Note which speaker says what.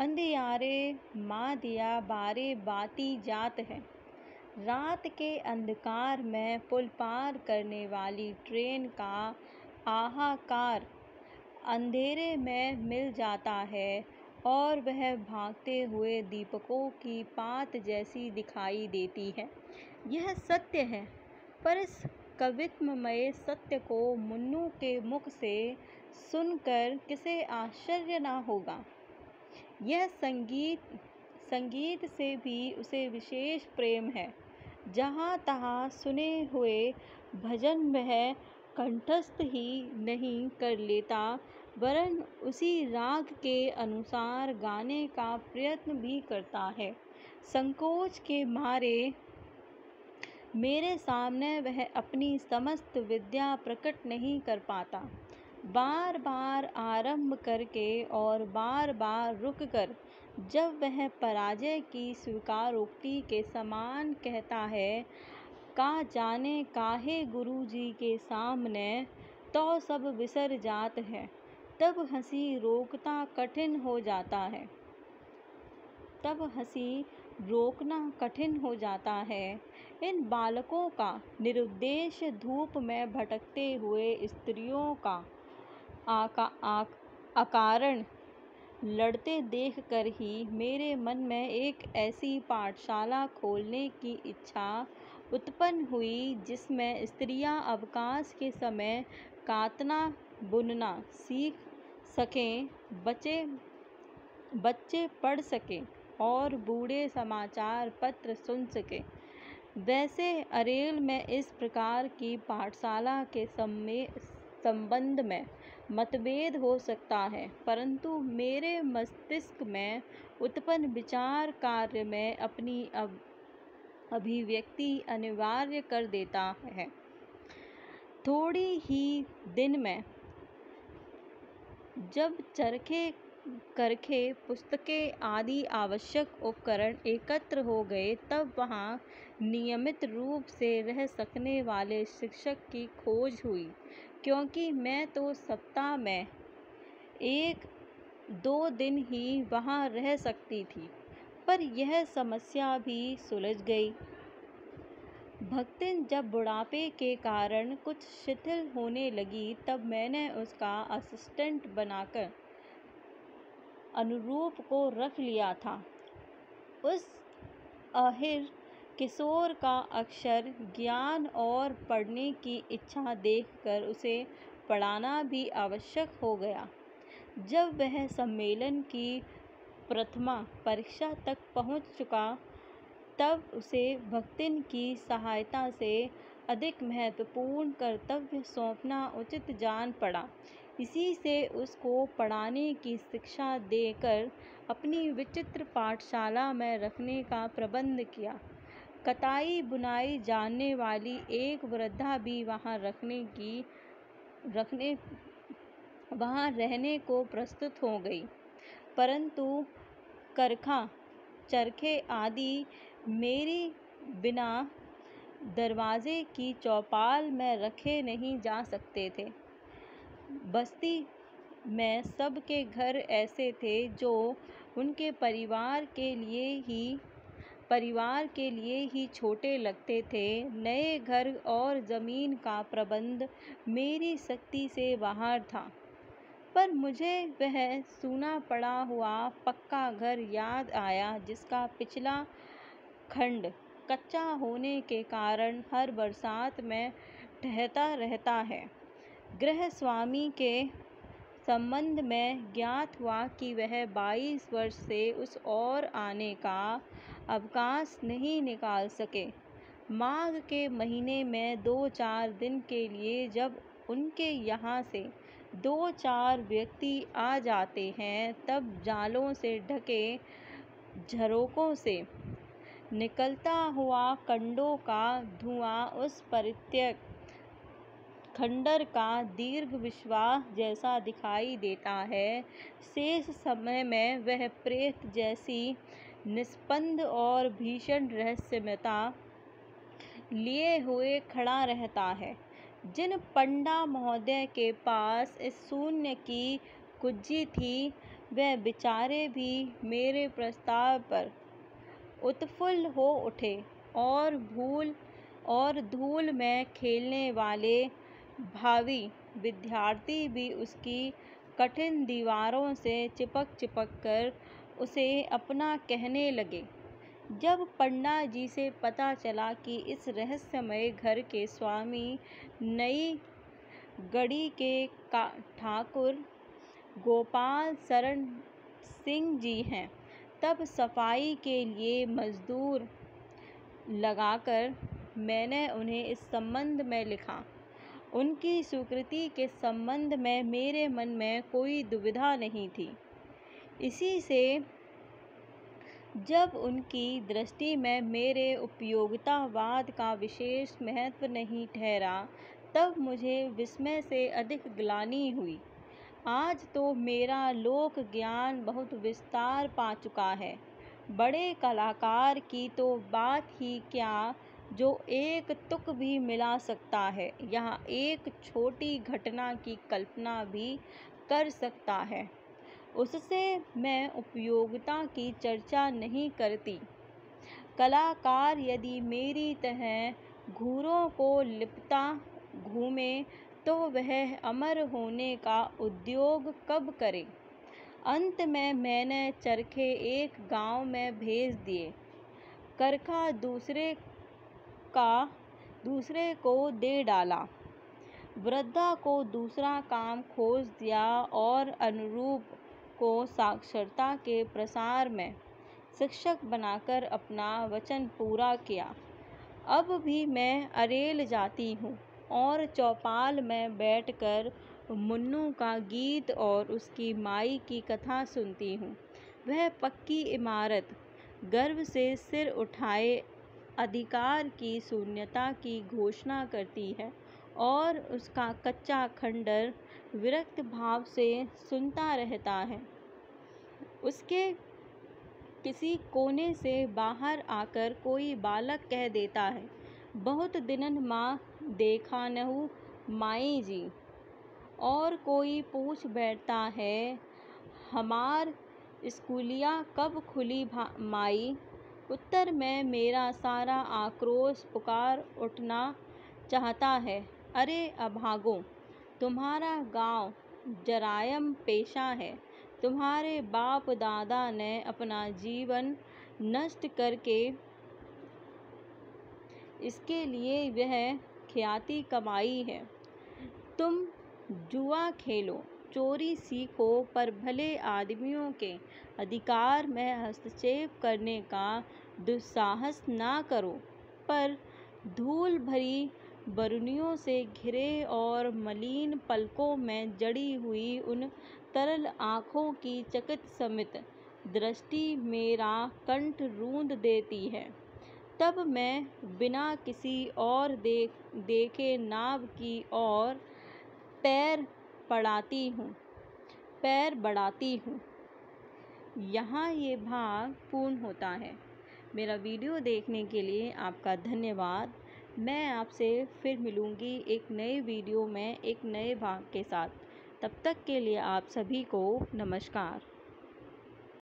Speaker 1: अंधियारे माँ दिया बारे बाती जात है। रात के अंधकार में पुल पार करने वाली ट्रेन का हाहाकार अंधेरे में मिल जाता है और वह भागते हुए दीपकों की पात जैसी दिखाई देती है। यह सत्य है, पर इस कवित्वमय सत्य को मुन्नू के मुख से सुनकर किसे आश्चर्य न होगा। यह संगीत से भी उसे विशेष प्रेम है। जहाँ तहाँ सुने हुए भजन वह कंठस्थ ही नहीं कर लेता, वरन उसी राग के अनुसार गाने का प्रयत्न भी करता है। संकोच के मारे मेरे सामने वह अपनी समस्त विद्या प्रकट नहीं कर पाता। बार बार आरंभ करके और बार बार रुककर जब वह पराजय की स्वीकारोक्ति के समान कहता है, का जाने काहे गुरुजी के सामने तो सब विसर जात है, तब हंसी रोकना कठिन हो जाता है। इन बालकों का निरुद्देश धूप में भटकते हुए स्त्रियों का अकारण लड़ते देखकर ही मेरे मन में एक ऐसी पाठशाला खोलने की इच्छा उत्पन्न हुई, जिसमें स्त्रियां अवकाश के समय कातना बुनना सीख सकें, बच्चे पढ़ सकें और बूढ़े समाचार पत्र सुन सकें। वैसे अरेल में इस प्रकार की पाठशाला के संबंध में मतभेद हो सकता है, परंतु मेरे मस्तिष्क में उत्पन्न विचार कार्य में अपनी अभिव्यक्ति अनिवार्य कर देता है। थोड़ी ही दिन में जब चरखे करखे पुस्तकें आदि आवश्यक उपकरण एकत्र हो गए, तब वहाँ नियमित रूप से रह सकने वाले शिक्षक की खोज हुई, क्योंकि मैं तो सप्ताह में 1-2 दिन ही वहाँ रह सकती थी। पर यह समस्या भी सुलझ गई। भक्तिन जब बुढ़ापे के कारण कुछ शिथिल होने लगी, तब मैंने उसका असिस्टेंट बनाकर अनुरूप को रख लिया था। उस अहिर किशोर का अक्षर ज्ञान और पढ़ने की इच्छा देखकर उसे पढ़ाना भी आवश्यक हो गया। जब वह सम्मेलन की प्रथमा परीक्षा तक पहुँच चुका, तब उसे भक्तिन की सहायता से अधिक महत्वपूर्ण कर्तव्य सौंपना उचित जान पड़ा। इसी से उसको पढ़ाने की शिक्षा देकर अपनी विचित्र पाठशाला में रखने का प्रबंध किया। कताई बुनाई जानने वाली एक वृद्धा भी वहाँ रहने को प्रस्तुत हो गई, परंतु चरखे आदि मेरी बिना दरवाजे की चौपाल में रखे नहीं जा सकते थे। बस्ती में सबके घर ऐसे थे जो उनके परिवार के लिए ही छोटे लगते थे। नए घर और जमीन का प्रबंध मेरी शक्ति से बाहर था, पर मुझे वह सूना पड़ा हुआ पक्का घर याद आया, जिसका पिछला खंड कच्चा होने के कारण हर बरसात में ढहता रहता है। गृहस्वामी के संबंध में ज्ञात हुआ कि वह 22 वर्ष से उस ओर आने का अवकाश नहीं निकाल सके। माघ के महीने में 2-4 दिन के लिए जब उनके यहाँ से 2-4 व्यक्ति आ जाते हैं, तब जालों से ढके झरोकों से निकलता हुआ कंडों का धुआं उस परित्यक्त खंडर का दीर्घ विश्वास जैसा दिखाई देता है। शेष समय में वह प्रेत जैसी निस्पंद और भीषण रहस्यमयता लिए हुए खड़ा रहता है। जिन पंडा महोदय के पास इस शून्य की कुंजी थी, वह बेचारे भी मेरे प्रस्ताव पर उत्फुल्ल हो उठे और धूल में खेलने वाले भावी विद्यार्थी भी उसकी कठिन दीवारों से चिपक कर उसे अपना कहने लगे। जब पन्ना जी से पता चला कि इस रहस्यमय घर के स्वामी नई गढ़ी के ठाकुर गोपाल शरण सिंह जी हैं, तब सफाई के लिए मजदूर लगाकर मैंने उन्हें इस संबंध में लिखा। उनकी स्वीकृति के संबंध में मेरे मन में कोई दुविधा नहीं थी। इसी से जब उनकी दृष्टि में मेरे उपयोगितावाद का विशेष महत्व नहीं ठहरा, तब मुझे विस्मय से अधिक ग्लानि हुई। आज तो मेरा लोक ज्ञान बहुत विस्तार पा चुका है। बड़े कलाकार की तो बात ही क्या, जो एक तुक भी मिला सकता है, यहाँ एक छोटी घटना की कल्पना भी कर सकता है। उससे मैं उपयोगिता की चर्चा नहीं करती। कलाकार यदि मेरी तरह घूरों को लिपटा घूमे तो वह अमर होने का उद्योग कब करे। अंत में मैंने चरखे एक गांव में भेज दिए, करखा दूसरे को दे डाला, वृद्धा को दूसरा काम खोज दिया और अनुरूप को साक्षरता के प्रसार में शिक्षक बनाकर अपना वचन पूरा किया। अब भी मैं अरेल जाती हूँ और चौपाल में बैठकर मुन्नू का गीत और उसकी माई की कथा सुनती हूँ। वह पक्की इमारत गर्व से सिर उठाए अधिकार की शून्यता की घोषणा करती है और उसका कच्चा खंडर विरक्त भाव से सुनता रहता है। उसके किसी कोने से बाहर आकर कोई बालक कह देता है, बहुत दिनन माँ देखा नहु माई जी। और कोई पूछ बैठता है, हमार स्कूलिया कब खुली माई। उत्तर में मेरा सारा आक्रोश पुकार उठना चाहता है, अरे अभागों, तुम्हारा गांव जरायम पेशा है। तुम्हारे बाप दादा ने अपना जीवन नष्ट करके इसके लिए वह ख्याति कमाई है। तुम जुआ खेलो, चोरी सीखो, पर भले आदमियों के अधिकार में हस्तक्षेप करने का दुस्साहस ना करो। पर धूल भरी बरनियों से घिरे और मलिन पलकों में जड़ी हुई उन तरल आँखों की चकित समित दृष्टि मेरा कंठ रूंध देती है। तब मैं बिना किसी और देखे नाव की ओर पैर बढ़ाती हूँ। यहाँ ये भाग पूर्ण होता है। मेरा वीडियो देखने के लिए आपका धन्यवाद। मैं आपसे फिर मिलूँगी एक नए वीडियो में एक नए भाग के साथ। तब तक के लिए आप सभी को नमस्कार।